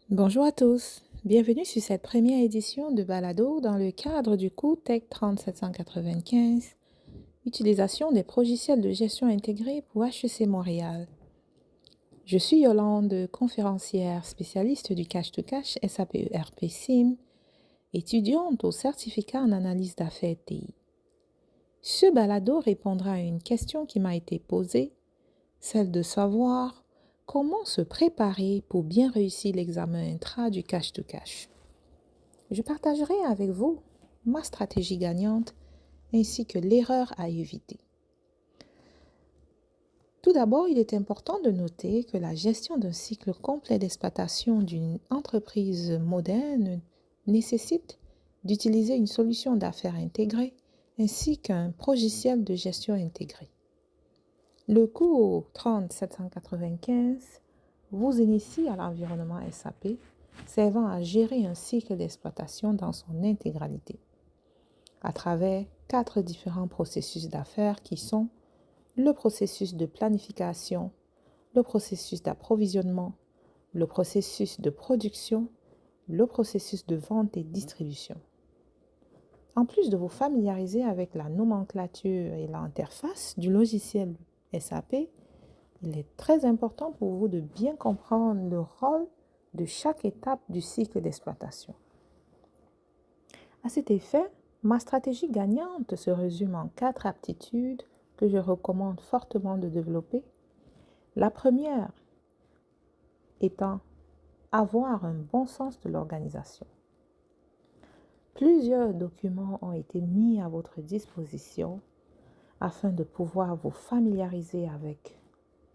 Bonjour à tous, bienvenue sur cette première édition de Balado dans le cadre du cours Tech 3795, utilisation des logiciels de gestion intégrés pour HEC Montréal. Je suis Yolande, conférencière spécialiste du Cash-to-Cash SAP ERP SIM, étudiante au certificat en analyse d'affaires TI. Ce balado répondra à une question qui m'a été posée, celle de savoir comment se préparer pour bien réussir l'examen intra du Cash-to-Cash. Je partagerai avec vous ma stratégie gagnante ainsi que l'erreur à éviter. Tout d'abord, il est important de noter que la gestion d'un cycle complet d'exploitation d'une entreprise moderne nécessite d'utiliser une solution d'affaires intégrée ainsi qu'un logiciel de gestion intégré. Le cours 3795 vous initie à l'environnement SAP, servant à gérer un cycle d'exploitation dans son intégralité, à travers 4 différents processus d'affaires qui sont le processus de planification, le processus d'approvisionnement, le processus de production, le processus de vente et distribution. En plus de vous familiariser avec la nomenclature et l'interface du logiciel SAP, il est très important pour vous de bien comprendre le rôle de chaque étape du cycle d'exploitation. À cet effet, ma stratégie gagnante se résume en 4 aptitudes que je recommande fortement de développer. La première étant avoir un bon sens de l'organisation. Plusieurs documents ont été mis à votre disposition afin de pouvoir vous familiariser avec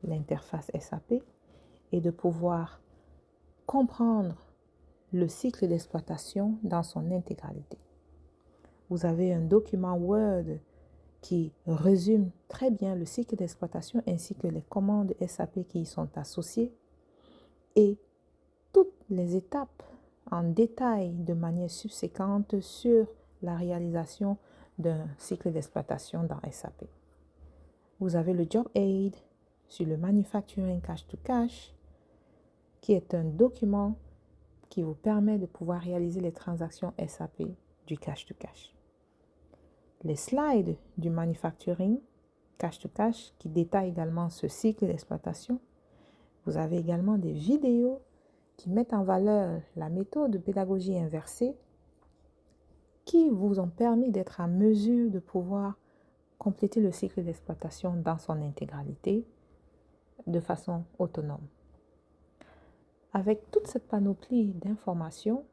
l'interface SAP et de pouvoir comprendre le cycle d'exploitation dans son intégralité. Vous avez un document Word qui résume très bien le cycle d'exploitation ainsi que les commandes SAP qui y sont associées et toutes les étapes en détail de manière subséquente sur la réalisation d'un cycle d'exploitation dans SAP. Vous avez le Job Aid sur le Manufacturing Cash to Cash qui est un document qui vous permet de pouvoir réaliser les transactions SAP du Cash to Cash. Les slides du Manufacturing Cash to Cash qui détaillent également ce cycle d'exploitation. Vous avez également des vidéos qui mettent en valeur la méthode de pédagogie inversée qui vous ont permis d'être à mesure de pouvoir compléter le cycle d'exploitation dans son intégralité de façon autonome. Avec toute cette panoplie d'informations,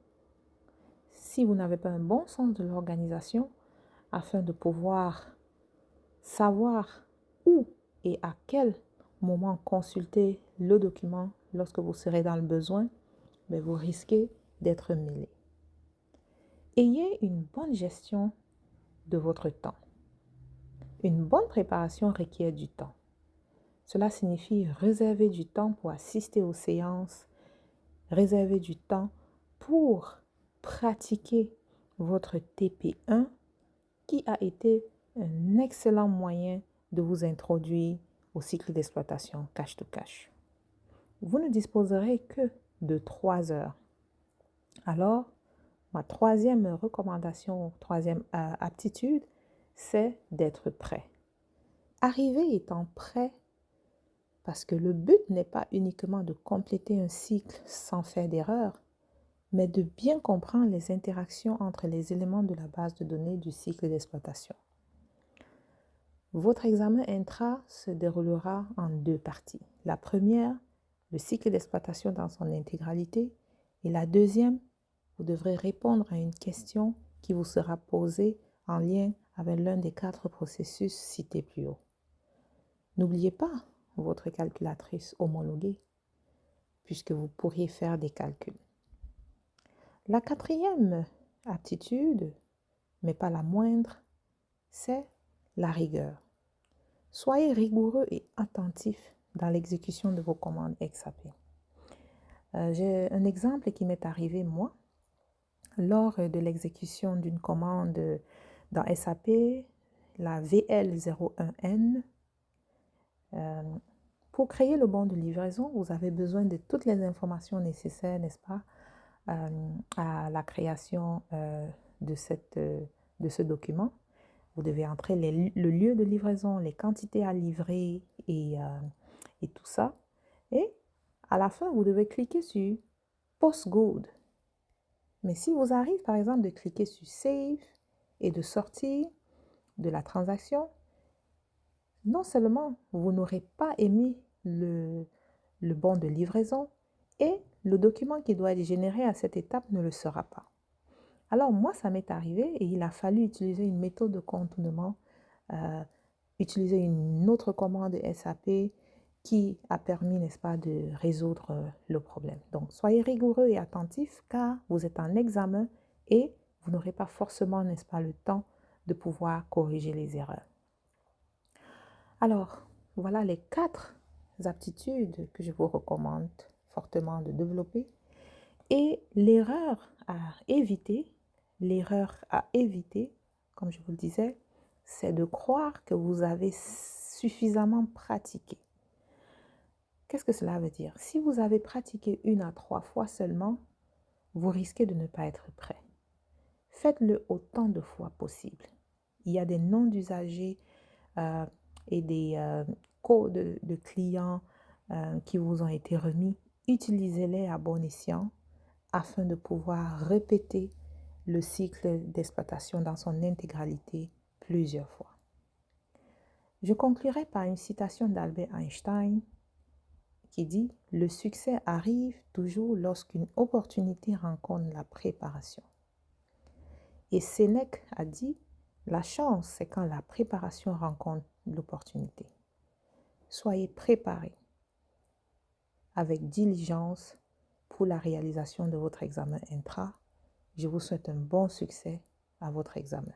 si vous n'avez pas un bon sens de l'organisation, afin de pouvoir savoir où et à quel moment consulter le document lorsque vous serez dans le besoin, mais vous risquez d'être mêlé. Ayez une bonne gestion de votre temps. Une bonne préparation requiert du temps. Cela signifie réserver du temps pour assister aux séances, réserver du temps pour pratiquer votre TP1 qui a été un excellent moyen de vous introduire au cycle d'exploitation cash to cash. Vous ne disposerez que de 3 heures. Alors, ma troisième recommandation, troisième aptitude, c'est d'être prêt. Arriver étant prêt, parce que le but n'est pas uniquement de compléter un cycle sans faire d'erreur, mais de bien comprendre les interactions entre les éléments de la base de données du cycle d'exploitation. Votre examen intra se déroulera en 2 parties. La première, le cycle d'exploitation dans son intégralité, et la deuxième, vous devrez répondre à une question qui vous sera posée en lien avec l'un des 4 processus cités plus haut. N'oubliez pas votre calculatrice homologuée, puisque vous pourriez faire des calculs. La quatrième aptitude, mais pas la moindre, c'est la rigueur. Soyez rigoureux et attentif dans l'exécution de vos commandes SAP. J'ai un exemple qui m'est arrivé, moi, lors de l'exécution d'une commande dans SAP, la VL01N, Pour créer le bon de livraison, vous avez besoin de toutes les informations nécessaires, n'est-ce pas, à la création de ce document. Vous devez entrer le lieu de livraison, les quantités à livrer et tout ça. Et à la fin, vous devez cliquer sur Post Good. Mais si vous arrive par exemple de cliquer sur Save et de sortir de la transaction, non seulement vous n'aurez pas émis le bon de livraison et le document qui doit être généré à cette étape ne le sera pas. Alors moi, ça m'est arrivé et il a fallu utiliser une méthode de contournement, utiliser une autre commande SAP qui a permis, n'est-ce pas, de résoudre le problème. Donc, soyez rigoureux et attentifs car vous êtes en examen et vous n'aurez pas forcément, n'est-ce pas, le temps de pouvoir corriger les erreurs. Alors, voilà les 4 aptitudes que je vous recommande fortement de développer. Et l'erreur à éviter, comme je vous le disais, c'est de croire que vous avez suffisamment pratiqué. Qu'est-ce que cela veut dire? Si vous avez pratiqué 1 à 3 fois seulement, vous risquez de ne pas être prêt. Faites-le autant de fois possible. Il y a des noms d'usagers et des codes de clients qui vous ont été remis. Utilisez-les à bon escient afin de pouvoir répéter le cycle d'exploitation dans son intégralité plusieurs fois. Je conclurai par une citation d'Albert Einstein qui dit « Le succès arrive toujours lorsqu'une opportunité rencontre la préparation ». Et Sénèque a dit « La chance, c'est quand la préparation rencontre l'opportunité ». Soyez préparés avec diligence pour la réalisation de votre examen intra. Je vous souhaite un bon succès à votre examen.